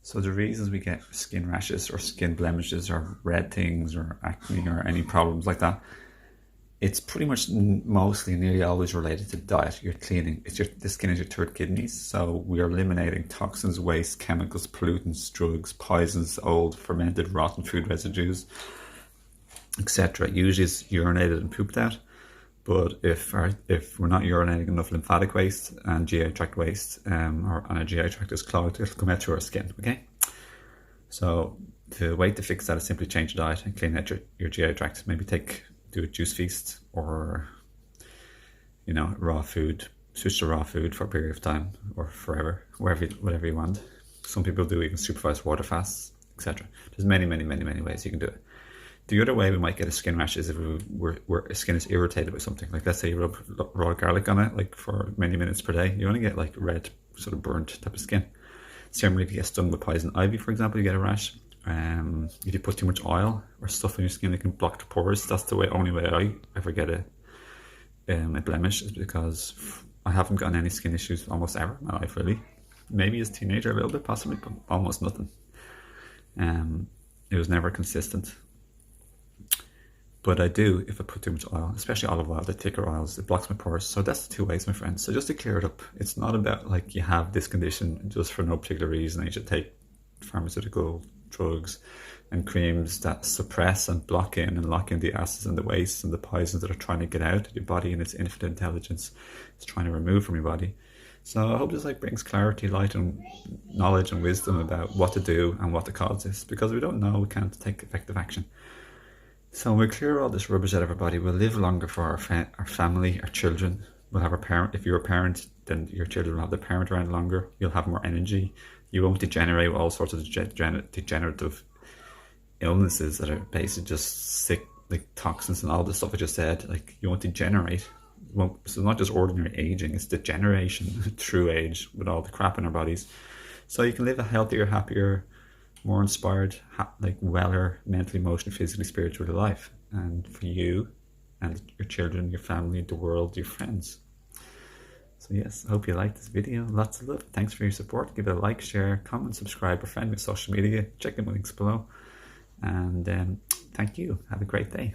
So the reasons we get skin rashes or skin blemishes or red things or acne or any problems like that, it's pretty much mostly nearly always related to diet. You're cleaning. The skin is your third kidneys, so we are eliminating toxins, waste, chemicals, pollutants, drugs, poisons, old, fermented, rotten food residues, etc. Usually it's urinated and pooped out. But if we're not urinating enough lymphatic waste and GI tract waste, and our GI tract is clogged, it'll come out through our skin. Okay. So the way to fix that is simply change your diet and clean out your GI tract. Maybe do a juice feast, or raw food. Switch to raw food for a period of time or forever, whatever you want. Some people do even supervised water fasts, etc. There's many ways you can do it. The other way we might get a skin rash is if our skin is irritated with something. Like, let's say you rub raw garlic on it like for many minutes per day, you only get like red, sort of burnt type of skin. Similarly, if you get stung with poison ivy, for example, you get a rash. If you put too much oil or stuff on your skin, it can block the pores. That's the only way I ever get a blemish, is because I haven't gotten any skin issues almost ever in my life, really. Maybe as a teenager a little bit, possibly, but almost nothing. It was never consistent. But I do, if I put too much oil, especially olive oil, the thicker oils, it blocks my pores. So that's the two ways, my friends. So just to clear it up, it's not about like you have this condition just for no particular reason and you should take pharmaceutical drugs and creams that suppress and block in and lock in the acids and the wastes and the poisons that are trying to get out of your body, and its infinite intelligence is trying to remove from your body. So I hope this brings clarity, light and knowledge and wisdom about what to do and what the cause is, because we don't know, we can't take effective action. So when we clear all this rubbish out of our body, we'll live longer for our family, our children. We'll have our parent. If you're a parent, then your children will have their parent around longer. You'll have more energy. You won't degenerate with all sorts of degenerative illnesses that are basically just sick, like toxins and all the stuff I just said. Like, you won't degenerate. So it's not just ordinary aging, it's degeneration through age with all the crap in our bodies. So you can live a healthier, happier, more inspired, weller, mentally, emotionally, physically, spiritually life. And for you and your children, your family, the world, your friends. So yes, I hope you liked this video. Lots of love. Thanks for your support. Give it a like, share, comment, subscribe, or friend me on social media. Check the links below. And thank you. Have a great day.